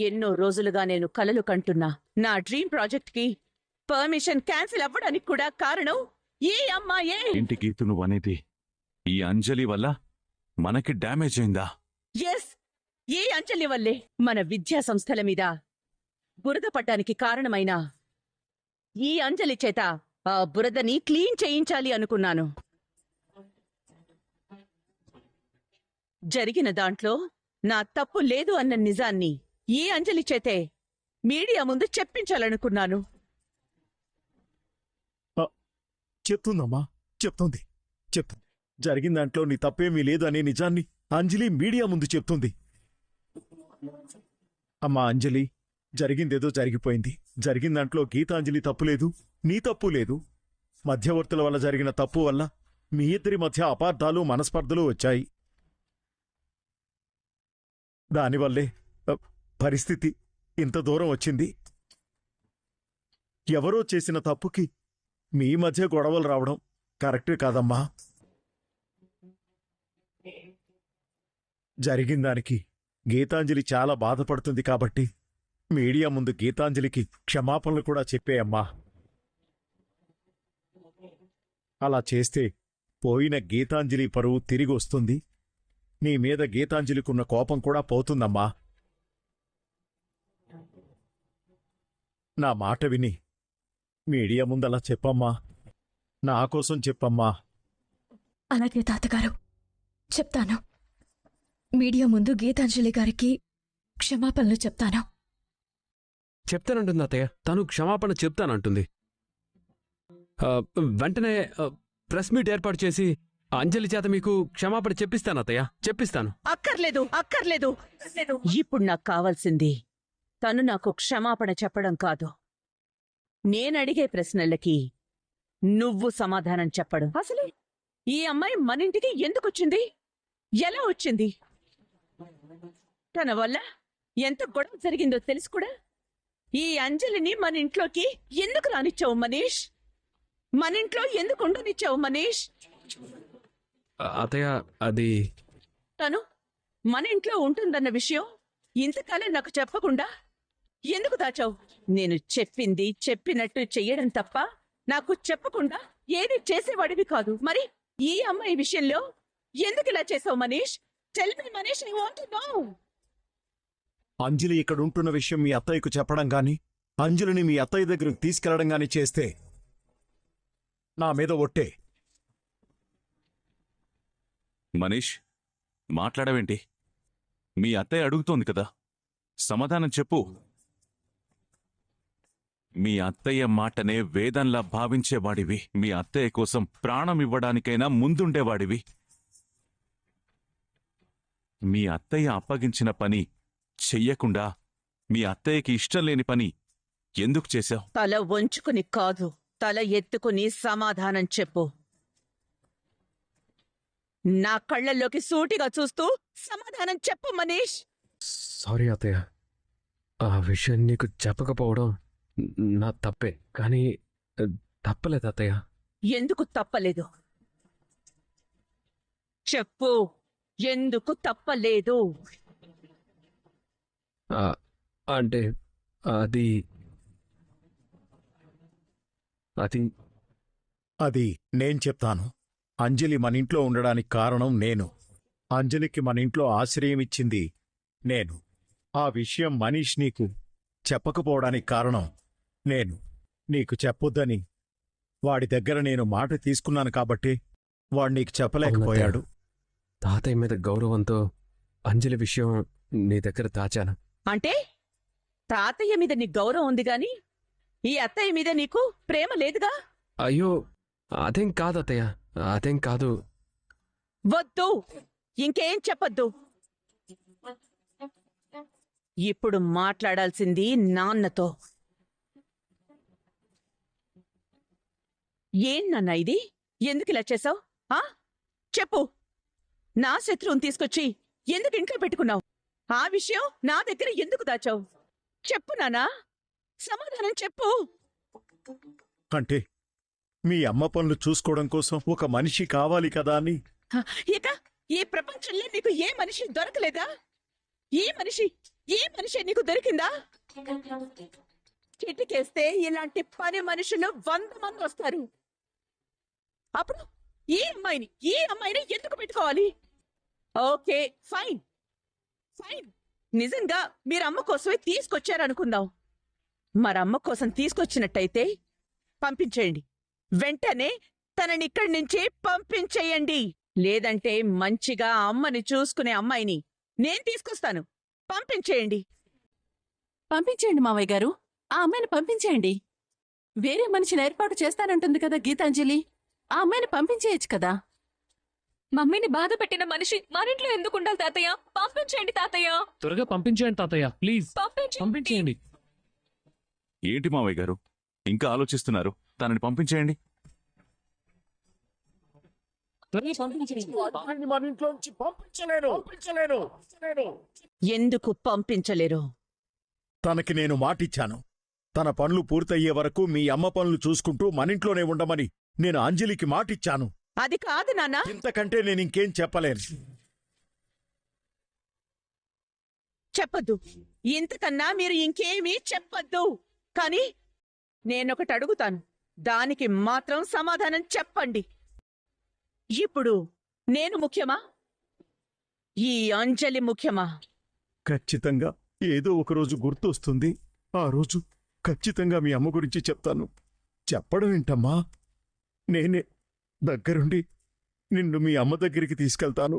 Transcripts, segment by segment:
ఎన్నో రోజులుగా నేను కలలు కంటున్నా నా డ్రీమ్ ప్రాజెక్ట్ కి పర్మిషన్ క్యాన్సిల్ అవ్వడానికి కూడా కారణం ఈ అమ్మాయే. ఏంటి గీతు నువ్వనేది? ఈ అంజలి వల్ల మనకి డ్యామేజ్ అయిందా? ఎస్, ఈ అంజలి వల్లే మన విద్యా సంస్థల మీద బురద పడ్డానికి కారణమైన ఈ అంజలి చేత ఆ బురదని క్లీన్ చేయించాలి అనుకున్నాను. జరిగిన దాంట్లో నా తప్పు లేదు అన్న నిజాన్ని ఈ అంజలి చేతే మీడియా ముందు చెప్పించాలనుకున్నాను. చెప్తుందమ్మా, చెప్తుంది. జరిగిన దాంట్లో నీ తప్పేమీ లేదు అనే నిజాన్ని అంజలి మీడియా ముందు చెప్తుంది. అమ్మా అంజలి, జరిగిందేదో జరిగిపోయింది. జరిగిన దాంట్లో గీతాంజలి తప్పులేదు, నీ తప్పు లేదు. మధ్యవర్తుల వల్ల జరిగిన తప్పు వల్ల మీ ఇద్దరి మధ్య అపార్థాలు, మనస్పర్ధలు వచ్చాయి. దానివల్లే పరిస్థితి ఇంత దూరం వచ్చింది. ఎవరో చేసిన తప్పుకి మీ మధ్య గొడవలు రావడం కరెక్టే కాదమ్మా. జరిగిన దానికి గీతాంజలి చాలా బాధపడుతుంది కాబట్టి మీడియా ముందు గీతాంజలికి క్షమాపణలు కూడా చెప్పేయమ్మా. అలా చేస్తే పోయిన గీతాంజలి పరువు తిరిగి వస్తుంది. నీ మీద గీతాంజలికున్న కోపం కూడా పోతుందమ్మా. నా మాట విని మీడియా ముందలా చెప్పమ్మా. నా కోసం చెప్పమ్మా. అలాగే తాతగారు, చెప్తాను. మీడియా ముందు గీతాంజలి గారికి క్షమాపణలు చెప్తాను. చెప్తానంటుంది అత్తయ్య. తను క్షమాపణ చెప్తానంటుంది. వెంటనే ప్రెస్ మీట్ ఏర్పాటు చేసి అంజలి చేత మీకు క్షమాపణ చెప్పిస్తాను అత్తయ్య, చెప్పిస్తాను. అక్కర్లేదు, అక్కర్లేదు. ఇప్పుడు నాకు కావాల్సింది తను నాకు క్షమాపణ చెప్పడం కాదు, నేనడిగే ప్రశ్నలకి నువ్వు సమాధానం చెప్పడం. అసలు ఈ అమ్మాయి మనింటికి ఎందుకొచ్చింది? ఎలా వచ్చింది? తన వల్ల ఎంత గొడవ జరిగిందో తెలుసు కూడా. ఈ అంజలిని మన ఇంట్లోకి ఎందుకు రానిచ్చావు మనీష్? మన ఇంట్లో ఎందుకు ఉండనిచ్చావు మనీష్? అత్తయ్య, అది తను మన ఇంట్లో ఉంటుందన్న విషయం ఇంతకాలం నాకు చెప్పకుండా ఎందుకు దాచావు? నేను చెప్పింది చెప్పినట్టు చెయ్యడం తప్ప నాకు చెప్పకుండా ఏది చేసేవాడివి కాదు. మరి ఈ అమ్మాయి విషయంలో ఎందుకు ఇలా చేసావు Manish? Tell me Manish, I want to know. Anjali ఇక్కడ ఉంటున్న విషయం మీ అత్తయ్యకు చెప్పడం గాని, అంజలిని మీ అత్తయ్య దగ్గరకు తీసుకెళ్లడం గాని చేస్తే నా మీద ఒట్టే. మనీష్, మాట్లాడవేంటి? మీ అత్తయ్య అడుగుతోంది కదా, సమాధానం చెప్పు. మీ అత్తయ్య మాటనే వేదంలా భావించేవాడివి. మీ అత్తయ్య కోసం ప్రాణం ఇవ్వడానికైనా ముందుండేవాడివి. మీ అత్తయ్య అప్పగించిన పని చెయ్యకుండా మీ అత్తయ్యకి ఇష్టం లేని పని ఎందుకు చేశావు? తల వంచుకుని కాదు, తల ఎత్తుకుని సమాధానం చెప్పు. నా కళ్ళల్లోకి సూటిగా చూస్తూ సమాధానం చెప్పు మనీష్. సారీ అత్తయ్య, ఆ విషయం నీకు చెప్పకపోవడం నా తప్పే. కానీ తప్పలేదు అత్తయ్య. ఎందుకు తప్పలేదు చెప్పు. ఎందుకు తప్పలేదు? అంటే అది అది అది నేను చెప్తాను. అంజలి మన ఇంట్లో ఉండడానికి కారణం నేను. అంజలికి మన ఇంట్లో ఆశ్రయం ఇచ్చింది నేను. ఆ విషయం మనీష్ నీకు చెప్పకపోవడానికి కారణం నేను. నీకు చెప్పొద్దని వాడి దగ్గర నేను మాట తీసుకున్నాను కాబట్టి వాడు నీకు చెప్పలేకపోయాడు. తాతయ్య మీద గౌరవంతో అంజలి విషయం నీ దగ్గర దాచాను. అంటే తాతయ్య మీద నీకు గౌరవం ఉంది గాని ఈ అత్తయ్య మీద నీకు ప్రేమ లేదుగా? అయ్యో, అదేం కాదు అత్తయ్య, అదేం కాదు. వద్దు, ఇంకేం చెప్పొద్దు. ఇప్పుడు మాట్లాడాల్సింది నాన్నతో. ఏం నాన్న ఇది? ఎందుకిలా చేసావు? చెప్పు. నా శత్రువుని తీసుకొచ్చి ఎందుకు ఇంట్లో పెట్టుకున్నావు? ఆ విషయం నా దగ్గర ఎందుకు దాచావు? చెప్పు నాన్నా, సమాధానం చెప్పు. అంటే మీ అమ్మ పనులు చూసుకోవడం కోసం ఒక మనిషి కావాలి కదా అని. ఇక ఈ ప్రపంచంలో నీకు ఏ మనిషి దొరకలేదా? ఈ మనిషి ఏ మనిషి నీకు దొరికిందా? చిటికేస్తే ఇలాంటి పని మనుషులు 100 మంది వస్తారు. అప్పుడు ఈ అమ్మాయిని ఎందుకు పెట్టుకోవాలి? Okay, fine fine. నిజంగా మీరు అమ్మ కోసమే తీసుకొచ్చారనుకుందాం. మరమ్మ కోసం తీసుకొచ్చినట్టయితే పంపించేయండి. వెంటనే తననిక్కడి నుంచి పంపించేయండి. లేదంటే మంచిగా అమ్మని చూసుకునే అమ్మాయిని నేను తీసుకొస్తాను. పంపించేయండి. పంపించేయండి మావయ్య గారు, ఆ అమ్మాయిని పంపించేయండి. వేరే మనిషిని ఏర్పాటు చేస్తానంటుంది కదా గీతాంజలి, ఆ అమ్మాయిని పంపించేయచ్చు కదా. మమ్మీని బాధ పెట్టిన మనిషి మరింట్లో ఎందుకు ఉండాలి తాతయ్య? పంపించేయండి తాతయ్య. త్వరగా పంపించేయండి తాతయ్య, ప్లీజ్ పంపించేయండి. ఏంటి మావయ్య గారు ఇంకా ఆలోచిస్తున్నారు? తనని పంపించేయండి. ఎందుకు పంపించలేరు? తనకి నేను మాటిచ్చాను. తన పనులు పూర్తయ్యే వరకు మీ అమ్మ పనులు చూసుకుంటూ మనింట్లోనే ఉండమని నేను అంజలికి మాటిచ్చాను. అది కాదు నాన్నా. ఇంతకంటే నేనింకేం చెప్పలేను. చెప్పద్దు. ఇంతకన్నా మీరు ఇంకేమీ చెప్పద్దు. కానీ నేనొకటి అడుగుతాను, దానికి మాత్రం సమాధానం చెప్పండి. ఇప్పుడు నేను ముఖ్యమా? ఈ అంజలి ముఖ్యమా? ఖచ్చితంగా ఏదో ఒకరోజు గుర్తొస్తుంది. ఆ రోజు ఖచ్చితంగా మీ అమ్మ గురించి చెప్తాను. చెప్పడం ఏంటమ్మా? నేనే దగ్గరుండి నిన్ను మీ అమ్మ దగ్గరికి తీసుకెళ్తాను.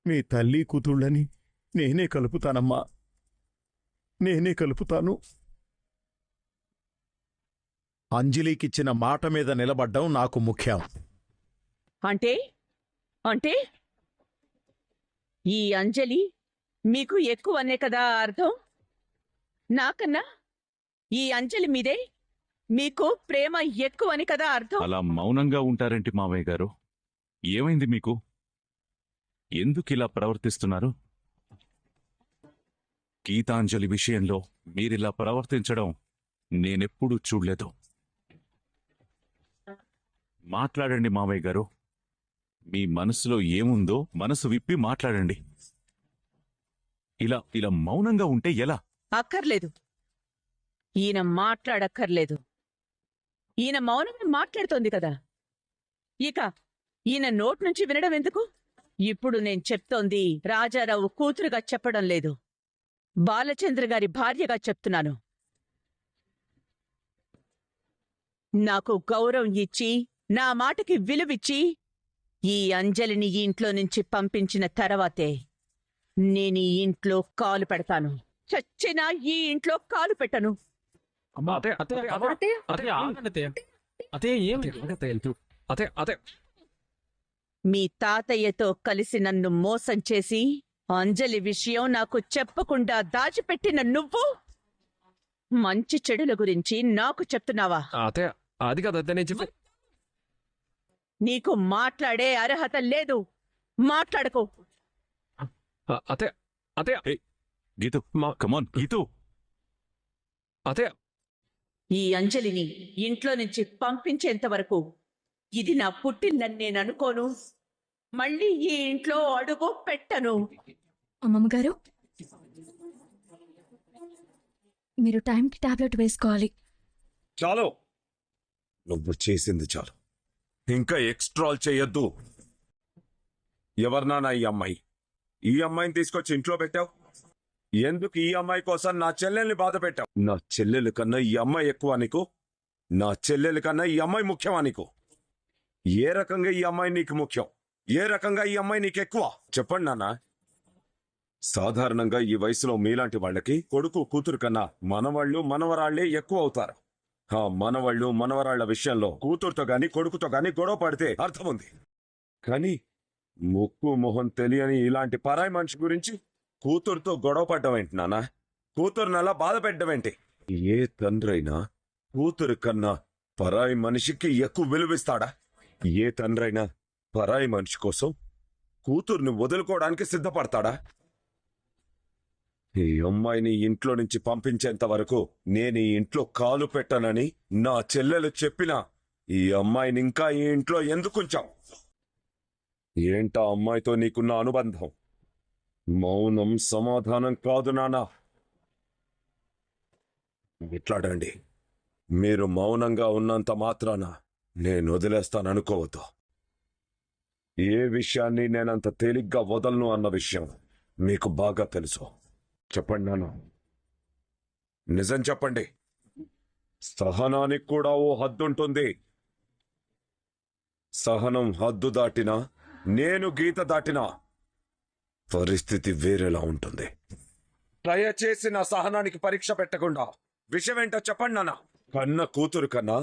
మీ తల్లి కూతుళ్ళని నేనే కలుపుతానమ్మా, నేనే కలుపుతాను. అంజలికిచ్చిన మాట మీద నిలబడ్డం నాకు ముఖ్యం. అంటే అంటే ఈ అంజలి మీకు ఎక్కువనే కదా అర్థం? నాకన్నా ఈ అంజలి మీదే మీకు ప్రేమ ఎక్కువని కదా అర్థం? అలా మౌనంగా ఉంటారేంటి మావయ్య గారు? ఏమైంది మీకు? ఎందుకిలా ప్రవర్తిస్తున్నారు? గీతాంజలి విషయంలో మీరిలా ప్రవర్తించడం నేనెప్పుడూ చూడలేదు. మాట్లాడండి మావయ్య గారు. మీ మనసులో ఏముందో మనసు విప్పి మాట్లాడండి. ఇలా ఇలా మౌనంగా ఉంటే ఎలా? అక్కర్లేదు. ఈయన మాట్లాడక్కర్లేదు. ఈయన మౌనమే మాట్లాడుతోంది కదా. ఇక ఈయన నోట్ నుంచి వినడం ఎందుకు? ఇప్పుడు నేను చెప్తోంది రాజారావు కూతురుగా చెప్పడం లేదు, బాలచంద్ర గారి భార్యగా చెప్తున్నాను. నాకు గౌరవం ఇచ్చి నా మాటకి విలువిచ్చి ఈ అంజలిని ఈ ఇంట్లో నుంచి పంపించిన తర్వాతే నేను ఈ ఇంట్లో కాలు పెడతాను. చచ్చినా ఈ ఇంట్లో కాలు పెట్టను. మీ తాతయ్యతో కలిసి నన్ను మోసం చేసి అంజలి విషయం నాకు చెప్పకుండా దాచిపెట్టిన నువ్వు మంచి చెడుల గురించి నాకు చెప్తున్నావా? అది కదా నేను చెప్పి. నీకు మాట్లాడే అర్హత లేదు. మాట్లాడకు. అతే అతే గీతు, కమాన్ గీతు. అతే ఈ అంజలిని ఇంట్లో నుంచి పంపించేంత వరకు ఇది నా పుట్టిల్లని నేను అనుకోను. మళ్ళీ ఈ ఇంట్లో అడుగు పెట్టను. అమ్మమ్మ గారు, మీరు టైంకి టాబ్లెట్ వేసుకోవాలి. చాలు, నువ్వు చేసింది చాలు. ఇంకా ఎక్స్ట్రాల్ చేయొద్దు. ఎవరినా ఈ అమ్మాయి? ఈ అమ్మాయిని తీసుకొచ్చి ఇంట్లో పెట్టావు. ఎందుకు ఈ అమ్మాయి కోసం నా చెల్లెల్ని బాధ పెట్టావు? నా చెల్లెల కన్నా ఈ అమ్మాయి ఎక్కువ నీకు? నా చెల్లెల కన్నా ఈ అమ్మాయి ముఖ్యమా నీకు? ఏ రకంగా ఈ అమ్మాయి నీకు ముఖ్యం? ఏ రకంగా ఈ అమ్మాయి నీకు ఎక్కువ? చెప్పండి నాన్న. సాధారణంగా ఈ వయసులో మీలాంటి వాళ్ళకి కొడుకు కూతురు కన్నా మనవాళ్ళు మనవరాళ్లే ఎక్కువ అవుతారు. ఆ మనవాళ్ళు మనవరాళ్ల విషయంలో కూతురుతో గాని కొడుకుతో గాని గొడవ పడితే అర్థం ఉంది. కానీ ముక్కు మొహం తెలియని ఇలాంటి పరాయి మనిషి గురించి కూతురుతో గొడవ పడ్డమేంటి నాన్న? కూతురుని అలా బాధ పెట్టడమేంటి? ఏ తండ్రైనా కూతురు కన్నా పరాయి మనిషికి ఎక్కువ విలువిస్తాడా? ఏ తండ్రైనా పరాయి మనిషి కోసం కూతుర్ని వదులుకోవడానికి సిద్ధపడతాడా? ఈ అమ్మాయిని ఇంట్లో నుంచి పంపించేంత వరకు నేను ఈ ఇంట్లో కాలు పెట్టనని నా చెల్లెలు చెప్పినా ఈ అమ్మాయిని ఇంకా ఈ ఇంట్లో ఎందుకుంచావు? ఏంటా అమ్మాయితో నీకున్న అనుబంధం? మౌనం సమాధానం కాదు నాన్న. ఇట్లాడండి. మీరు మౌనంగా ఉన్నంత మాత్రాన నేను వదిలేస్తాననుకోవద్దు. ఏ విషయాన్ని నేనంత తేలిగ్గా వదలను అన్న విషయం మీకు బాగా తెలుసు. చెప్పండి నాన్న, నిజం చెప్పండి. సహనానికి కూడా ఓ హద్దుంటుంది. సహనం హద్దు దాటినా, నేను గీత దాటినా పరిస్థితి వేరేలా ఉంటుంది. దయచేసి నా సహనానికి పరీక్ష పెట్టకుండా విషయం ఏంటో చెప్పండి నాన్న. కన్న కూతురు కన్నా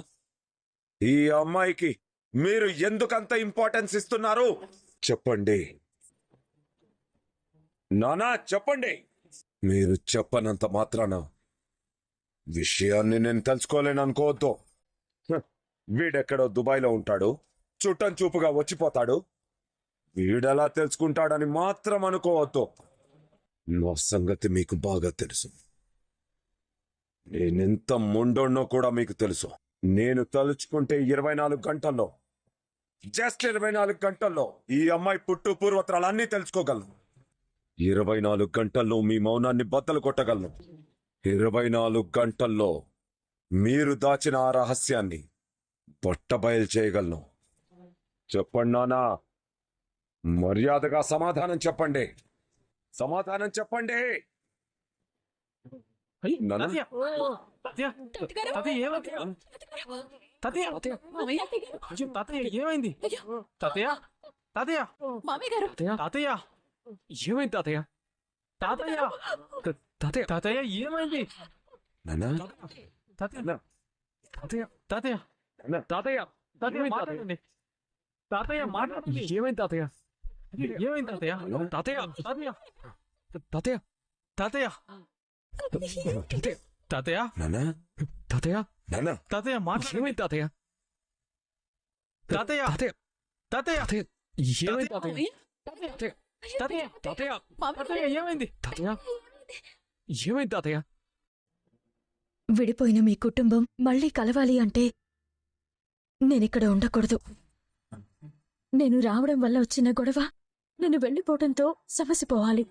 ఈ అమ్మాయికి మీరు ఎందుకంత ఇంపార్టెన్స్ ఇస్తున్నారు చెప్పండి నానా, చెప్పండి. మీరు చెప్పనంత మాత్రాన విషయాన్ని నేను తెలుసుకోలేను అనుకోవద్దు. వీడెక్కడో దుబాయ్లో ఉంటాడు, చుట్టం చూపుగా వచ్చిపోతాడు. వీడెలా తెలుసుకుంటాడని మాత్రం అనుకోవద్దు. నా సంగతి మీకు బాగా తెలుసు. నేనెంత మొండోన్నో కూడా మీకు తెలుసు. నేను తలుచుకుంటే 24 గంటల్లో, జస్ట్ 24 గంటల్లో ఈ అమ్మాయి పుట్టు పూర్వత్రాలన్నీ తెలుసుకోగలను. 24 గంటల్లో మీ మౌనాన్ని బద్దలు కొట్టగలను. 24 గంటల్లో మీరు దాచిన ఆ రహస్యాన్ని బట్టబయలు చేయగలను. చెప్పండి నానా, మర్యాదగా సమాధానం చెప్పండి. సమాధానం చెప్పండి. నానా, ఏమైంది తాతయ్య? తాతయ్య మామయ్య గారు తాతయ్య ఏమైంది తాతయ్య? తాతయ్య తాతయ్య తాతయ్య ఏమైంది? నానా, తాతయ్య తాతయ్య తాతయ్య తాతయ్య తాతయ్య మాట్లాడండి. తాతయ్య మాట్లాడండి. ఏమైంది తాతయ్య? ఏమైంది తాతయ్య? తాతయ్య తాతయ్య తాతయ్య తాతయ్య తాతయ్య తాతయ్య నానా, తాతయ్య నానా, తాతయ్య మాట్లాడు. ఏమైంది తాతయ్య? తాతయ్య తాతయ్య తాతయ్య ఏమైంది తాతయ్య? తాతయ్య తాతయ్య తాతయ్య తాతయ్య ఏమైంది? తాతయ్య ఏమైంది తాతయ్య? విడిపోయిన మీ కుటుంబం మళ్ళీ కలవాలి అంటే నేనిక్కడ ఉండకూడదు. నేను రావడం వల్ల వచ్చిన గొడవ నేను వెళ్ళిపోవడంతో సమస్య పోవాలి.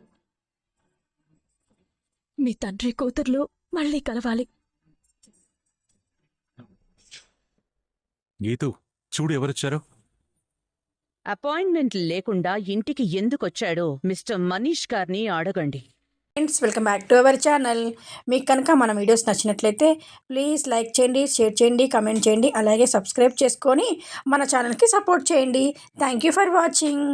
మీ తండ్రి కూతుర్లు మళ్ళీ కలవాలి. గీతు, చూడు ఎవరొచ్చారో. అపాయింట్మెంట్ లేకుండా ఇంటికి ఎందుకొచ్చాడో మిస్టర్ మనీష్ గారిని అడగండి. Friends, welcome back to our channel. మీకు కనుక మన వీడియోస్ నచ్చినట్లయితే ప్లీజ్ లైక్ చేయండి, షేర్ చేయండి, కమెంట్ చేయండి, అలాగే సబ్స్క్రైబ్ చేసుకొని మన ఛానల్కి సపోర్ట్ చేయండి. Thank you for watching.